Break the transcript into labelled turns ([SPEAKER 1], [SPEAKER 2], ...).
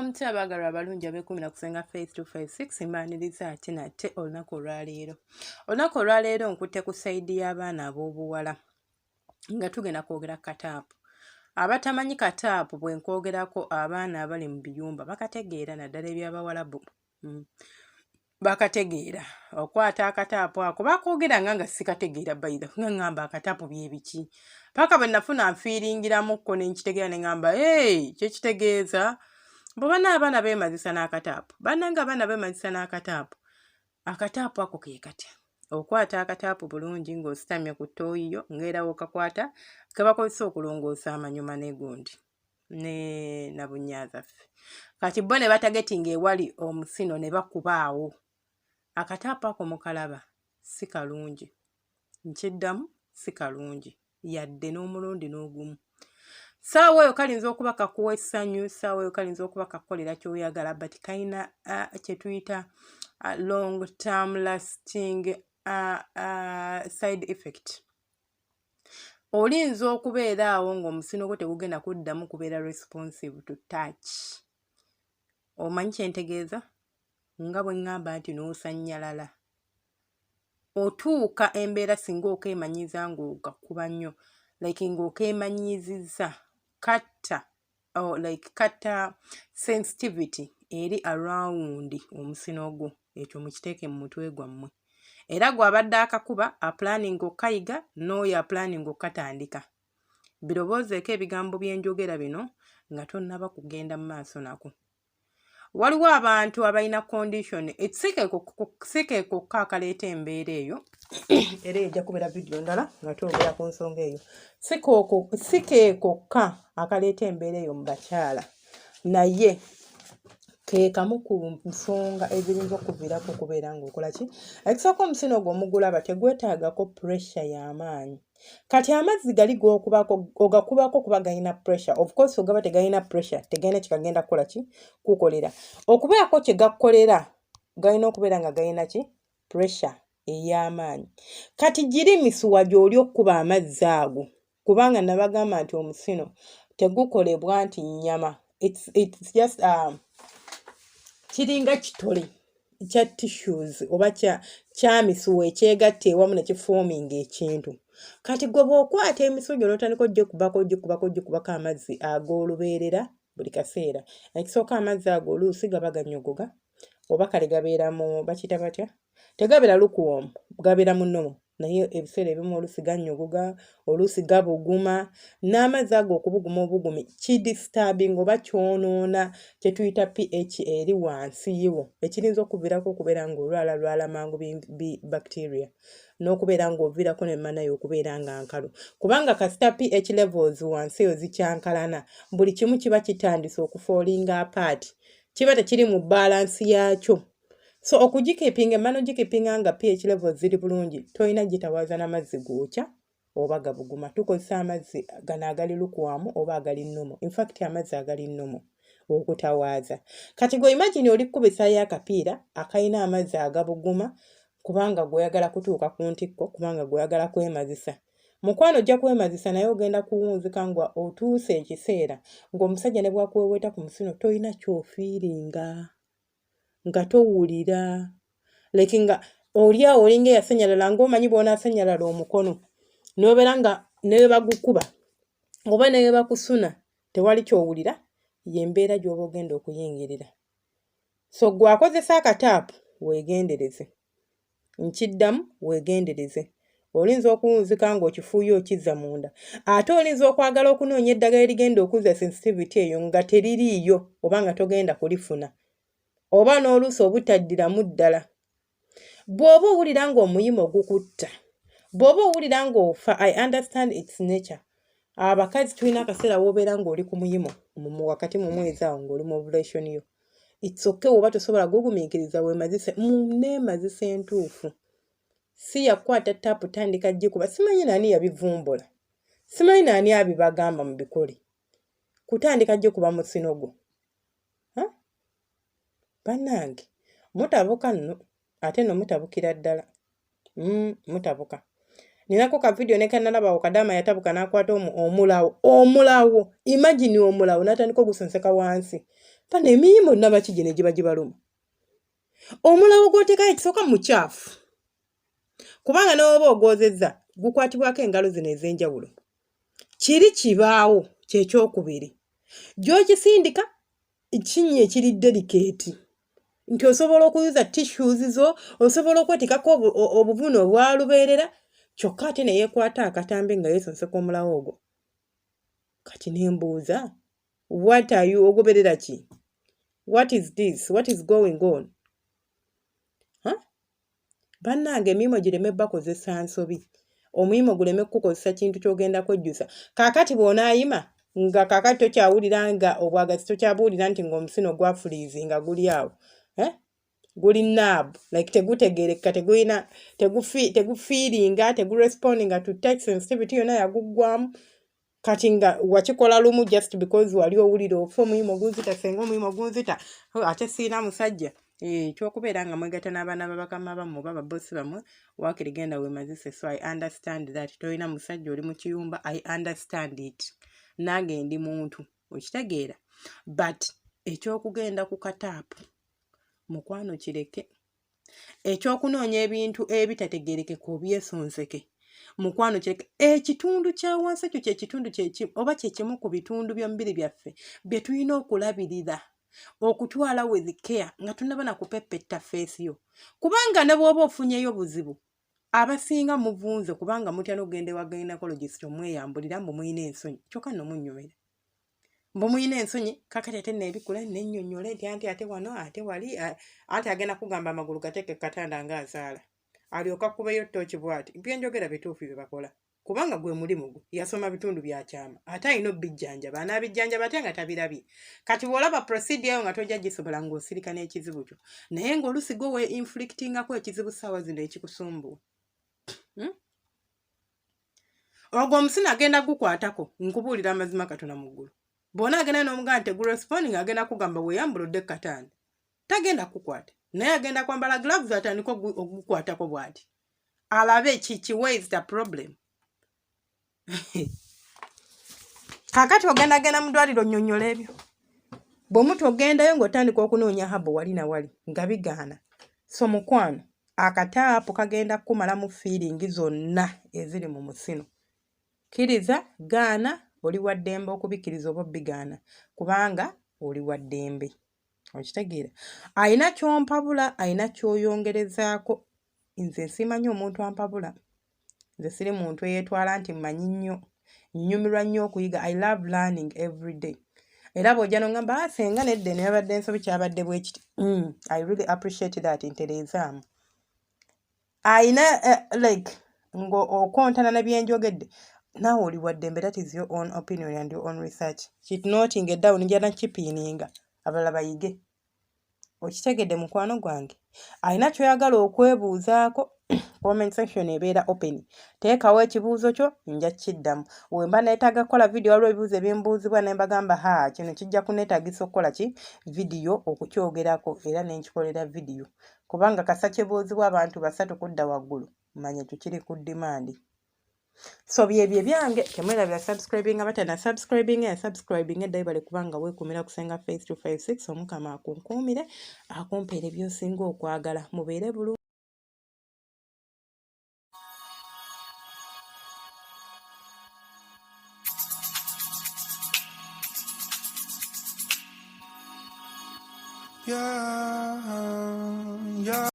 [SPEAKER 1] Mbaramutse abaagalwa abalungi ab'ekumi na kusenga face to face 6 mbaaniriza ate nate olunaku olwaleero. Olunaku olwaleero nkutte ku sayidi y'abaana ab'obuwala nga tugenda kwogera kataapu. Abatamanyi kataapu bwe nkwogerako abaana abali mu biyumba bakategeera naddala eby'Abawarabu. Bakategeera okwata akataapu ako bakoogeranga nga sikategeera bayida nga ngamba akataapu bye biki. Paka bwe nafuna nfiiringiramukko ne nkitegeera ne ngamba kyekitegeeza bwe abaana beemazisa n'akataapu. Bannanga abaana beemazisa n'akataapu. Akataapu ako ke katya. Okwata akataapu bulungi ng'ositamye ku ttooyiyo ng'era okakwata ke bakozesa okulongoosa amanyuma n'egundi ne nabunyazaffe. Kati bo ne batagetinga ewali omusino ne bakubaawo. Akataapu ako mukalaba si kalungi. Nkiddamu si kalungi yadde n'omulundi n'ogumu. Saawa eyo kalinza okuba kakuwa essanyu, saawa eyo kalinza okuba kakukolera ky'oyagala, but kayina kye tuyita long term lasting side effect. Olinza okubeera awo ng'omusino gwo tegugenda kuddamu kubeera responsive to touch. Omanyi kye ntegeeza? Nga bwe ngamba nti n'osannyalala. Otuuka embeera singa okeemanyiza ng'ogakuba nnyo, like ng'okeemanyizizza katta sensitivity eri around omusino gwo. Ekyo mukiteeke mu mutwe gwammwe. Era gw'abadde akakuba aplaninga okkayiga n'oyo aplaninga okkatandika. Birowoozeeko ebigambo bye njogera bino nga tonnaba kugenda mu maaso nako. Waliwo abantu abalina condition sike kokka akaleeta embeera eyo era ejja kubeera vidiyo ndala nga twogera ku nsonga eyo. Sike kokka akaleeta embeera eyo mu bakyala naye ke kamu ku nsonga ezirinza okuviirako okubeera ng'okola ki. Ekisooka omusino gwo omugulaba tegwetaagako pressure y'amaanyi. Kati amazzi gali ogakubako kuba galina pressure. Of course ogaba tegalina pressure, tegalina kikagenda kukola ki kukolera. Okubeerako kye gakolera galina okubeera nga galina ki pressure ey'amaanyi. Kati giri misuwa gy'oli okkuba amazzi ago kubanga nabagamba nti omusino tegukolebwa nti nnyama. It's just kiringa kitole kya tissues oba kya misuwa ekyegatta ewamu ne kifoominga ekintu. Kati gwe bw'okwata emisuwa gyo n'otandika ogikubako amazzi ag'olubeerera buli kaseera. Ekisooka amazzi ago oluusi gaba ganyogoga oba kale gabeera mu bakiyita batya? Tegabeera lukuwoomu, gabeera mu nnomo. Naye ebiseera ebimu oluusi ganyogoga, oluusi gabuguma, n'amazzi ago okubuguma obugumi kidisturbing oba kyonoona kye tuyita pH eri wansi yiwo. Ekirinza okuviirako okubeera ng'olwala mangu bacteria n'okubeera ng'oviirako n'emmanayo okubeera nga nkalu. Kubanga kasita pH levels wansi eyo zikyankalana, buli kimu kiba kitandise okufoolinga apart. Kiba tekiri mu balance yakyo. So okugikipinga emmano ogikipinga nga pH levels ziri bulungi, toyina gitawaaza n'amazzi gookya oba gabuguma. Tukozesa amazzi gano agali lukuwamu oba agali nnomo. In fact amazzi agali nnomo okutawaaza. Kati gwe imagine oli kkubisaayo akapiira akayina amazzi agabuguma kubanga gw'oyagala kutuuka ku ntikko, kubanga gw'oyagala kwemazisa. Mukwano ojja kwemazisa naye ogenda kuwunzika nga otuuse ekiseera ng'omusajja ne bw'akuweweeta ku musino toyina ky'ofiiringa. Nga towulira like nga oliawo olinga eyasennyalala ng'omanyi bw'onaasennyalala omukono n'obeera nga ne bagukuba oba ne bakusuna tewali ky'owulira, y'embeera gy'oba ogenda okuyingirira. So gwe akozesa akataapu weegendereze. Nkiddamu weegendereze. Olinza okuwunzika ng'okifuuyo okizza munda. Ate olinza okwagala okunoonya eddagala erigenda okuzza sensitivity eyo nga teririiyo oba nga togenda kulifuna. Oba n'oluusi obutaddiramu ddala. Bw'oba owulira ng'omuyima ogukutta, bw'oba owulira ng'ofa, I understand its nature. Abakazi tulina akaseera w'obeera ng'oli ku muyimo wakati mu mwezi awo ng'oli mu ovulation yo. It's okay oba tosobola gugumiikiriza weemazise neemazisa entuufu. Si yakwata taapu tandika gikuba. Simanyi nani yabivumbula. Simanyi nani abibagamba mu bikole. Kutandika gikuba mu musino gwo. Bannange, mutabuka nno, ate no mutabukira ddala. Mutabuka. Ninako ka video ne kanalaba okadama yatabuka n'akwata omulawo. Imagine omulawo n'atandika ogusenseka wansi. Bano emiyimbo nabakigene giba gibaluma. Omulawo gw'oteekayo ekisooka mukyafu. Kubanga n'oba ogwozezza gukwatibwako engalo zino ez'enjawulo. Kiri kibaawo kyekyokubiri. Gy'okisindika kinnya ekiri delicate. Nti osobola okuyuza tissues zo, osobola okwetikako obuvune obwalubeerera, kyokka ate ne yeekwata akatambi nga yeesonseka omulawo ogwo. Kati ne mbuuza, what are you ogoberera ki? What is this? What is going on? Bannange emirimu gireme bakozesa nsobi. Omulimu guleme kukozesa kintu ky'ogenda kwejjusa. Kaakati bw'onaayima nga kaakati tokyawulira nga obwagazi tokyabuwulira nti ng'omusino gwa freezinga guli awo. Guli nab like tegutegeereka tegufiiringa tegurespondinga to touch sensitivity yonna yaguggwamu kati nga wakikola lumu just because wali owulira ofa omulimu gunzita senga omulimu gunzita ate siina musajja kyokubeera nga mwegatta n'abaana babakama bammwe oba babbosi bammwe waakiri genda weemazise. So I understand that tolina musajja oli mu kiyumba. I understand it. Nange ndi muntu okitegeera but ekyokugenda ku kataapu mukwano kireke. Ekyokunoonya ebintu ebitategeerekeka obyesonseke mukwano kireke. Ekitundu kya wansi ekyo kyekitundu oba kyekimu ku bitundu by'omubiri byaffe bye tulina okulabirira okutwala with care nga tunaba na kupepetta face yo. Kubanga ne bw'oba ofunyeyo buzibu abasinga muvunze kubanga mutya n'ogenda ewa gynecologist omweyambulira mbu muyina ensonyi. Kyokka nno munnyumira. Mbu muyina ensonyi kakati ate neebikula nennyonnyole nti anti ate wano ate wali anti agenda kugamba amagulu gateeke katanda ng'azaala. Alyoka kubeyo ttooki bw'ati. Byenjogera bituufu bye bakola. Kubanga gwe mulimu gwe yasoma bitundu bya kyama. Ate alina obbijjanjaba anaabijjanjaba ate nga tabirabye. Kati bw'olaba procedure eyo nga tojja gisobola ng'osirika n'ekizibu kyo. Naye ng'oluusi gwe we-inflictingako ekizibu ssaawa zino ekikusumbuwa. Ogwo omusina agenda gukwatako nkubuulira amazima Katonda mu ggulu. Bw'ona agenda n'omugamba teguresponding agenda kugamba weeyambula odde katanda. Tagenda kukwata. Naye agenda kwambala gloves atandika ogukwatako bw'ati. Alabe kiki where is the problem? Kaakati ogenda mu ddwaliro nnyonnyola ebyo. Bw'omutu ogendayo ng'otandika okunoonya habo wali na wali nga bigaana. So mukwano akataapu kagenda kumalamu feeling zonna eziri mu musino. Kiriza gaana oli wa ddembe okubikkiriza oba bigaana kubanga oli wa ddembe. Okitegeera. Ayina kyompabula, ayina kyoyongerezaako. Nze simanyi omuntu ampabula. Nze siri muntu eyeetwala nti mmanyi nnyo. Nnyumirwa nnyo okuyiga. I love learning every day. Era bw'ojja n'ongamba senga nedda ne yabadde ensobi kyabadde bwe kiti. I really appreciate that ntereezaamu. Ayina like ng'okontana ne byenjogedde. Naawe oli wa ddembe, that is your own opinion and your own research. Kitnoting down njala nkipiininga abalala bayige. Okitegedde mukwano gwange. Ayina kyoyagala okwebuuzaako. Comment section ebeera open. Teekawo ekibuuzo kyo nja kiddamu. Wemba neetaaga kukola video waliwo ebibuuzo ebimbuuzibwa ne mbagamba kino kijja kuneetaagisa okukola ki video okukyogerako era ne nkikolera video. Kubanga kasa kibuuzibwa abantu 3 kudda waggulu manya tukiri ku demand. So byebye byange temwerabira subscribing abatana subscribing ya subscribing edda ibale kubanga weekumira kusenga face to 56 omukama akunkuumire akumpeere by'osinga okwagala mubeere bulungi. Yeah.